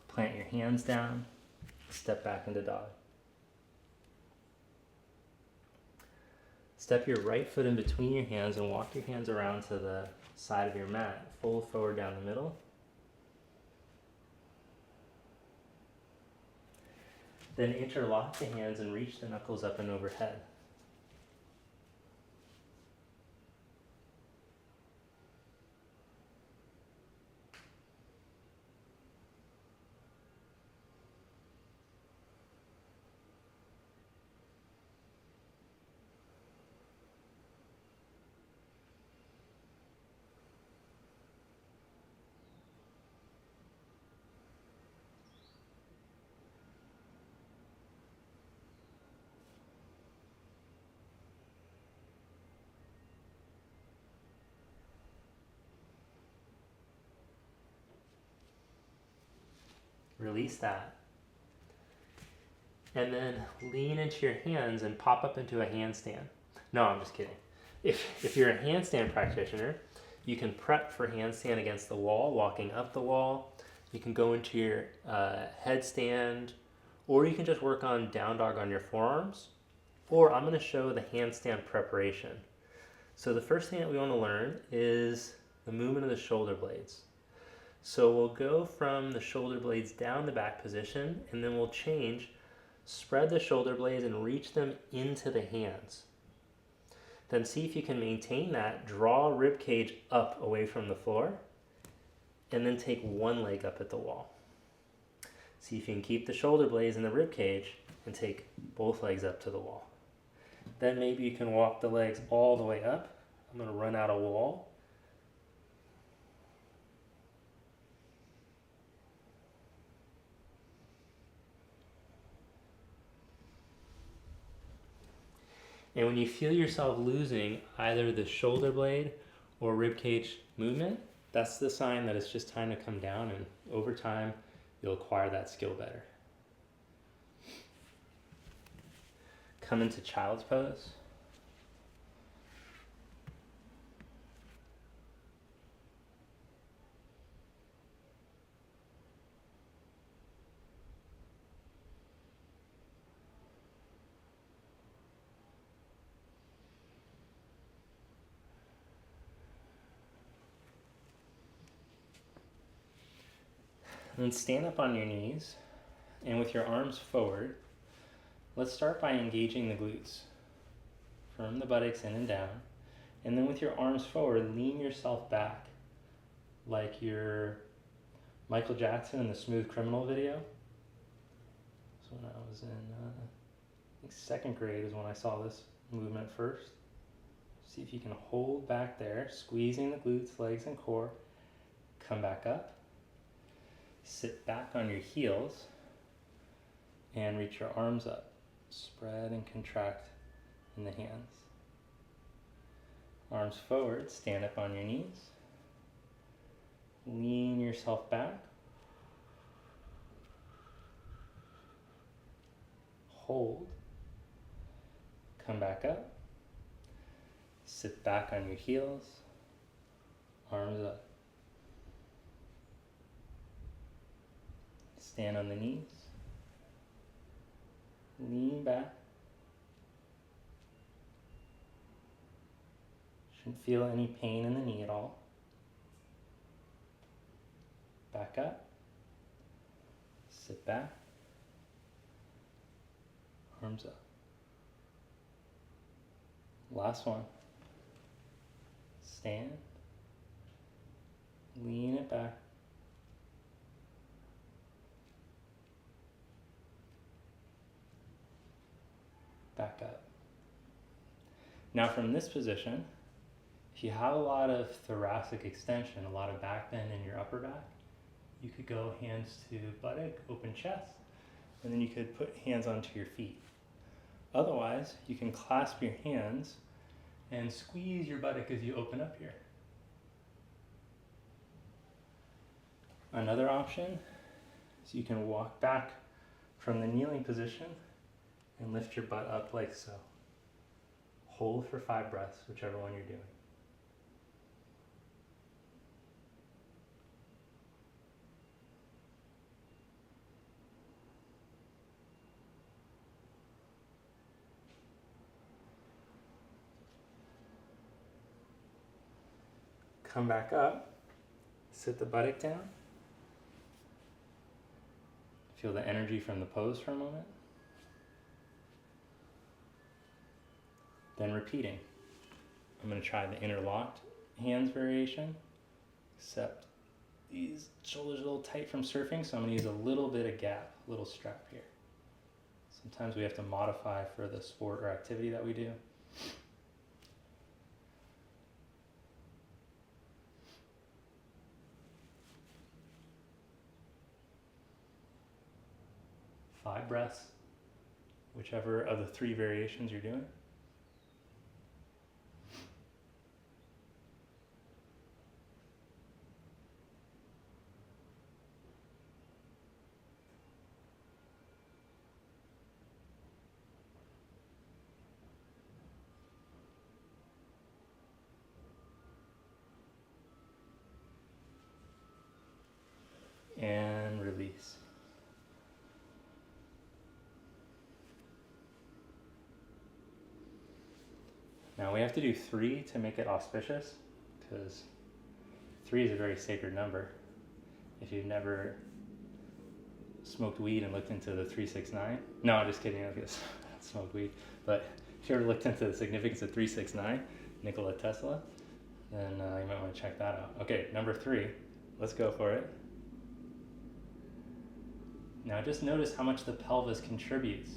Plant your hands down. Step back into dog. Step your right foot in between your hands and walk your hands around to the side of your mat. Fold forward down the middle. Then interlock the hands and reach the knuckles up and overhead. Release that. And then lean into your hands and pop up into a handstand. No, I'm just kidding. If you're a handstand practitioner, you can prep for handstand against the wall, walking up the wall. You can go into your headstand, or you can just work on down dog on your forearms. Or I'm going to show the handstand preparation. So the first thing that we want to learn is the movement of the shoulder blades. So we'll go from the shoulder blades down the back position, and then we'll change, spread the shoulder blades and reach them into the hands. Then see if you can maintain that, draw rib cage up away from the floor, and then take one leg up at the wall. See if you can keep the shoulder blades in the rib cage and take both legs up to the wall. Then maybe you can walk the legs all the way up. I'm going to run out a wall. And when you feel yourself losing either the shoulder blade or rib cage movement, that's the sign that it's just time to come down, and over time, you'll acquire that skill better. Come into child's pose. And then stand up on your knees, and with your arms forward, let's start by engaging the glutes. Firm the buttocks in and down, and then with your arms forward, lean yourself back like you're Michael Jackson in the Smooth Criminal video. So when I was in I think second grade is when I saw this movement first. See if you can hold back there, squeezing the glutes, legs, and core. Come back up. Sit back on your heels and reach your arms up. Spread and contract in the hands. Arms forward, stand up on your knees. Lean yourself back. Hold. Come back up. Sit back on your heels. Arms up. Stand on the knees. Lean back. Shouldn't feel any pain in the knee at all. Back up. Sit back. Arms up. Last one. Stand. Lean it back. Back up. Now from this position, if you have a lot of thoracic extension, a lot of back bend in your upper back, you could go hands to buttock, open chest, and then you could put hands onto your feet. Otherwise, you can clasp your hands and squeeze your buttock as you open up here. Another option is you can walk back from the kneeling position and lift your butt up like so. Hold for 5 breaths, whichever one you're doing. Come back up, sit the buttock down. Feel the energy from the pose for a moment. Then repeating. I'm going to try the interlocked hands variation, except these shoulders are a little tight from surfing, so I'm going to use a little bit of gap, a little strap here. Sometimes we have to modify for the sport or activity that we do. Five breaths, whichever of the three variations you're doing. And release. Now we have to do 3 to make it auspicious, because 3 is a very sacred number. If you've never smoked weed and looked into the 369, no, I'm just kidding, I guess smoked weed, but if you ever looked into the significance of 369, Nikola Tesla, then you might want to check that out. Okay, number 3, let's go for it. Now just notice how much the pelvis contributes.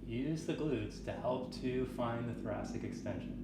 Use the glutes to help to find the thoracic extension.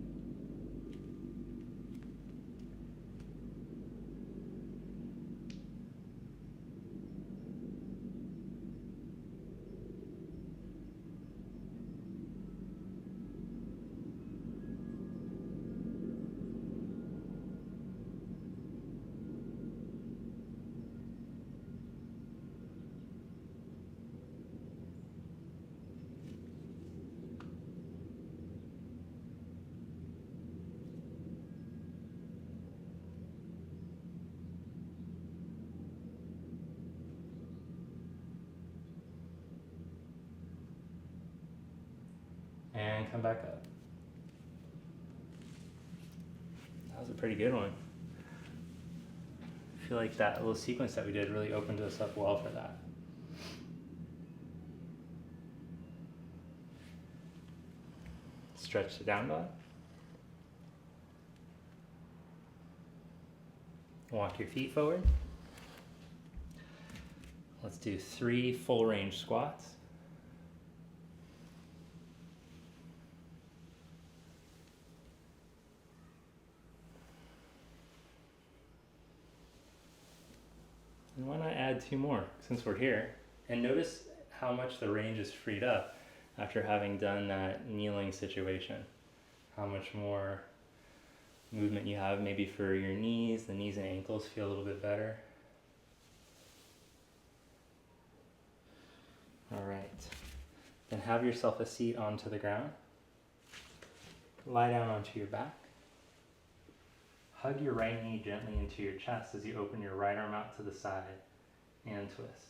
And come back up. That was a pretty good one. I feel like that little sequence that we did really opened us up well for that. Stretch the down dog. Walk your feet forward. Let's do 3 full range squats. And why not add 2 more since we're here? And notice how much the range is freed up after having done that kneeling situation. How much more movement you have maybe for your knees. The knees and ankles feel a little bit better. All right. Then have yourself a seat onto the ground. Lie down onto your back. Hug your right knee gently into your chest as you open your right arm out to the side and twist.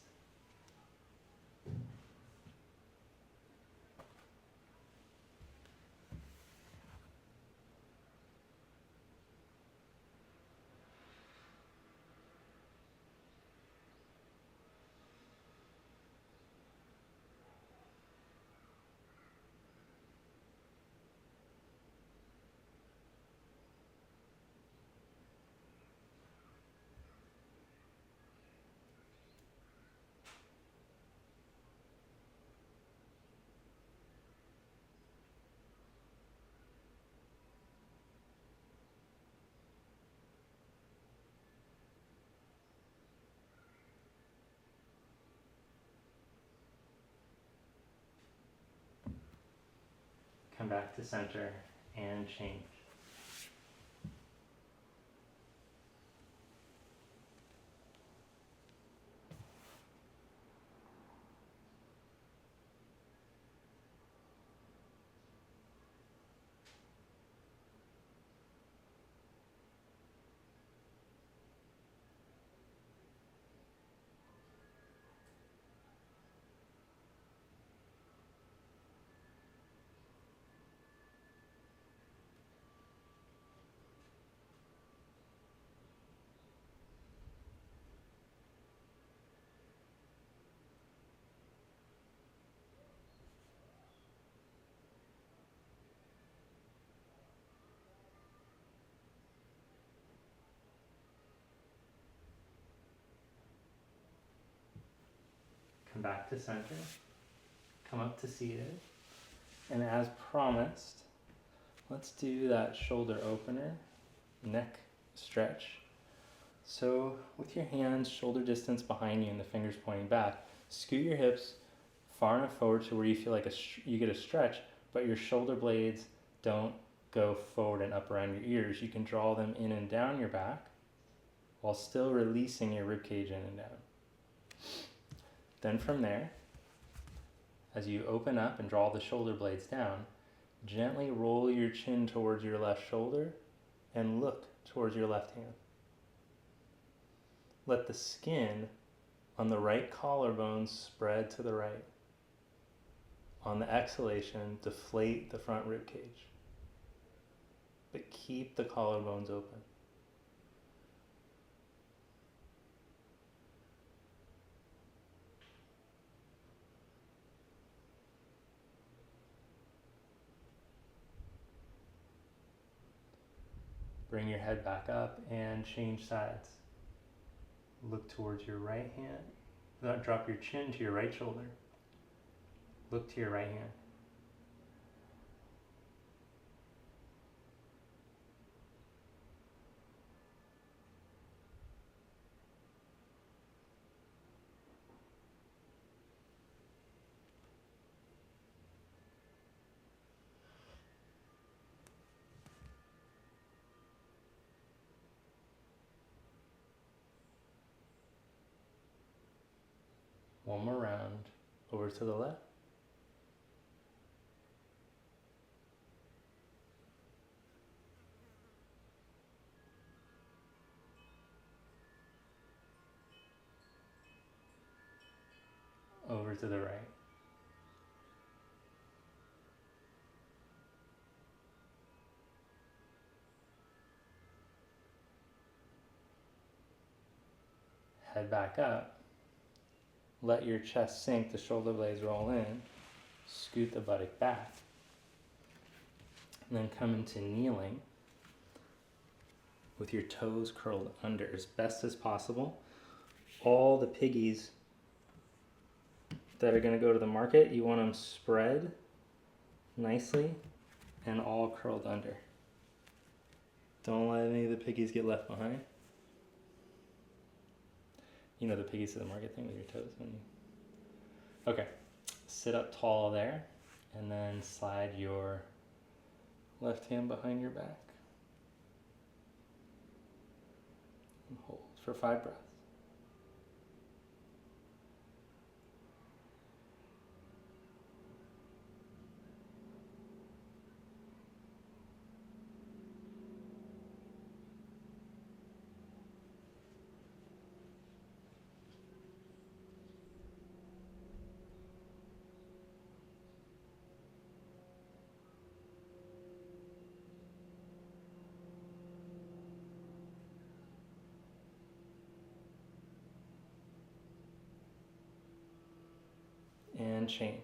Come back to center and change. back to center, come up to seated, and as promised, let's do that shoulder opener, neck stretch. So with your hands shoulder distance behind you and the fingers pointing back, scoot your hips far enough forward to where you feel like you get a stretch, but your shoulder blades don't go forward and up around your ears. You can draw them in and down your back while still releasing your ribcage in and down. Then from there, as you open up and draw the shoulder blades down, gently roll your chin towards your left shoulder and look towards your left hand. Let the skin on the right collarbone spread to the right. On the exhalation, deflate the front rib cage, but keep the collarbones open. Bring your head back up and change sides. Look towards your right hand. Drop your chin to your right shoulder. Look to your right hand. One more round, over to the left. Over to the right. Head back up. Let your chest sink, the shoulder blades roll in. Scoot the buttock back. And then come into kneeling with your toes curled under as best as possible. All the piggies that are going to go to the market, you want them spread nicely and all curled under. Don't let any of the piggies get left behind. You know the piggies to the market thing with your toes. Okay, sit up tall there and then slide your left hand behind your back. And hold for 5 breaths. And change.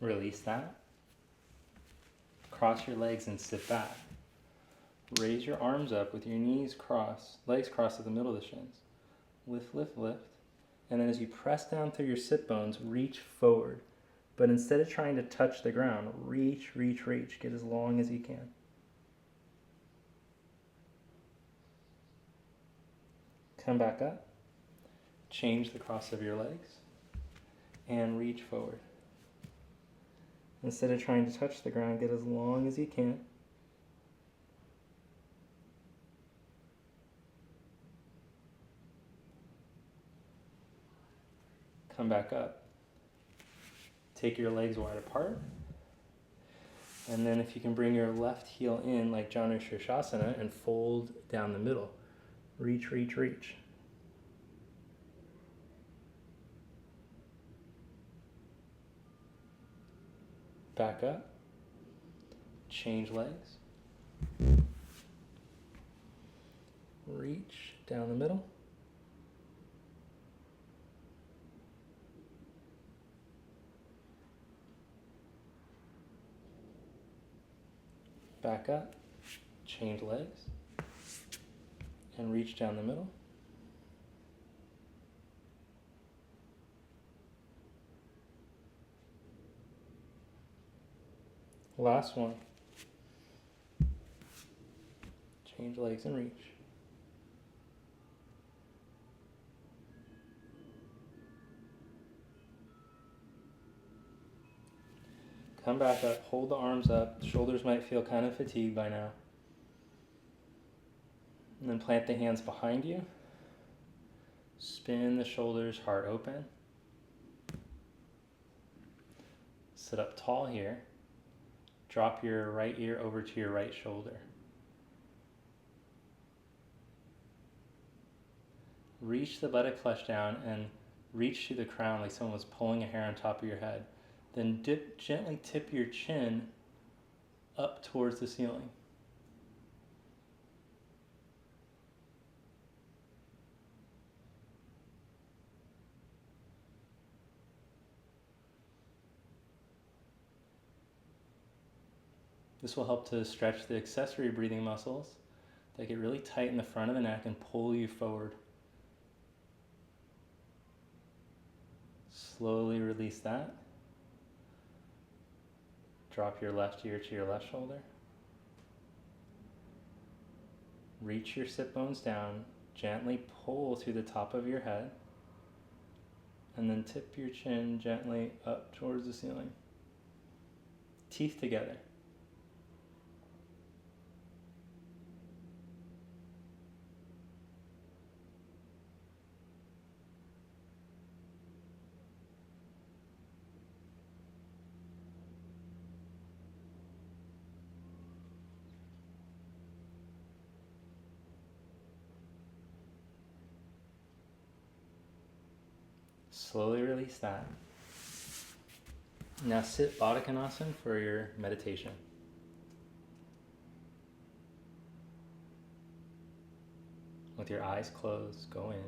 Release that. Cross your legs and sit back. Raise your arms up with your knees crossed, legs crossed at the middle of the shins. Lift, lift, lift. And then as you press down through your sit bones, reach forward. But instead of trying to touch the ground, reach, reach, reach. Get as long as you can. Come back up. Change the cross of your legs. And reach forward. Instead of trying to touch the ground, get as long as you can. Come back up. Take your legs wide apart. And then if you can bring your left heel in like Janu Shirshasana and fold down the middle. Reach, reach, reach. Back up. Change legs. Reach down the middle. Back up, change legs, and reach down the middle. Last one. Change legs and reach. Come back up, hold the arms up. The shoulders might feel kind of fatigued by now. And then plant the hands behind you. Spin the shoulders, heart open. Sit up tall here. Drop your right ear over to your right shoulder. Reach the buttock flesh down and reach to the crown like someone was pulling a hair on top of your head. Then gently tip your chin up towards the ceiling. This will help to stretch the accessory breathing muscles that get really tight in the front of the neck and pull you forward. Slowly release that. Drop your left ear to your left shoulder. Reach your sit bones down, gently pull through the top of your head, and then tip your chin gently up towards the ceiling. Teeth together. Slowly release that. Now sit Baddha Konasana for your meditation. With your eyes closed, go in.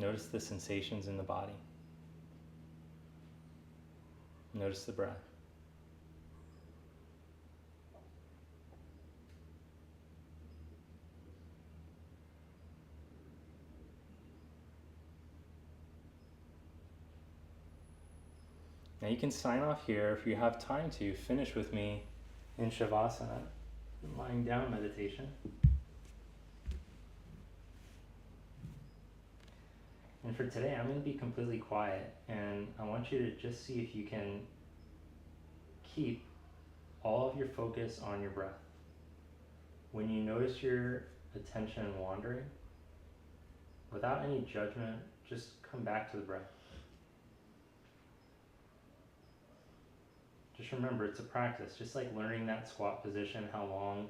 Notice the sensations in the body. Notice the breath. Now you can sign off here if you have time to finish with me in Shavasana, lying down meditation. And for today, I'm going to be completely quiet, and I want you to just see if you can keep all of your focus on your breath. When you notice your attention wandering, without any judgment, just come back to the breath. Just remember, it's a practice, just like learning that squat position, how long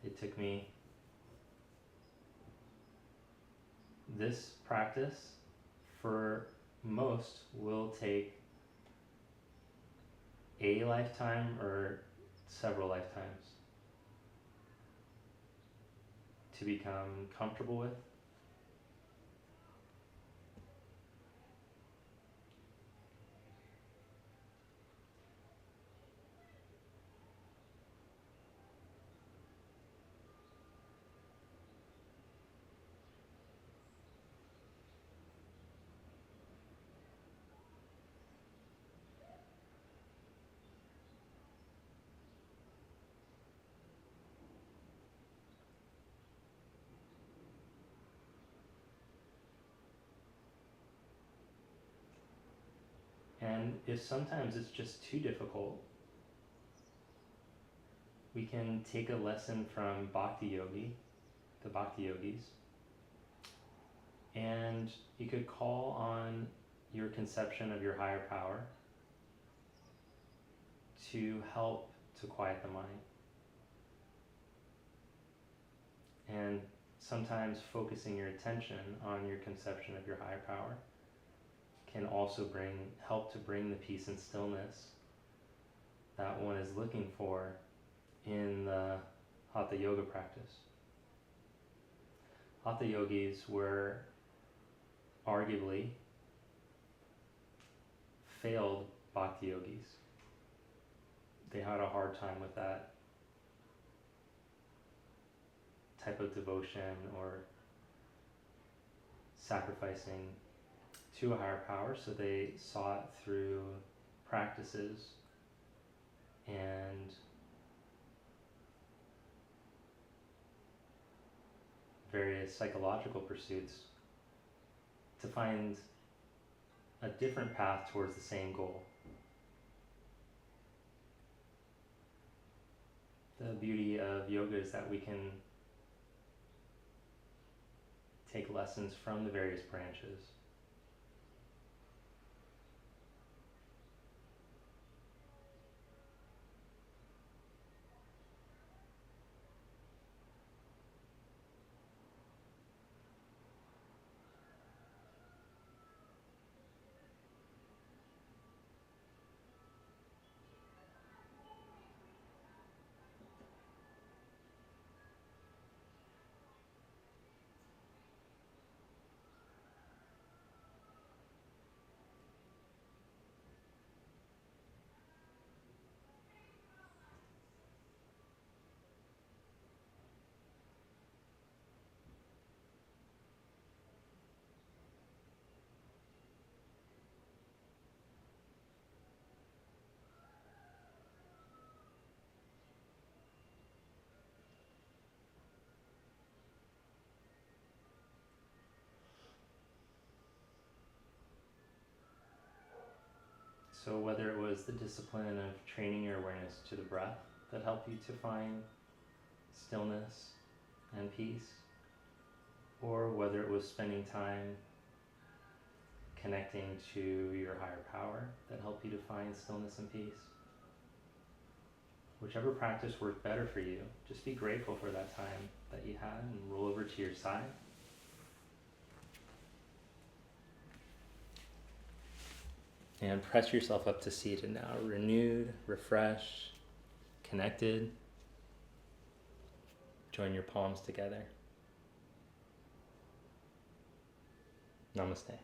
it took me. This practice, for most, will take a lifetime or several lifetimes to become comfortable with. And if sometimes it's just too difficult, we can take a lesson from Bhakti Yogi, the Bhakti Yogis, and you could call on your conception of your higher power to help to quiet the mind. And sometimes focusing your attention on your conception of your higher power can also help to bring the peace and stillness that one is looking for in the Hatha Yoga practice. Hatha yogis were arguably failed bhakti yogis. They had a hard time with that type of devotion or sacrificing to a higher power, so they sought through practices and various psychological pursuits to find a different path towards the same goal. The beauty of yoga is that we can take lessons from the various branches. So whether it was the discipline of training your awareness to the breath that helped you to find stillness and peace, or whether it was spending time connecting to your higher power that helped you to find stillness and peace, whichever practice worked better for you, just be grateful for that time that you had and roll over to your side. And press yourself up to seated now, renewed, refreshed, connected. Join your palms together. Namaste.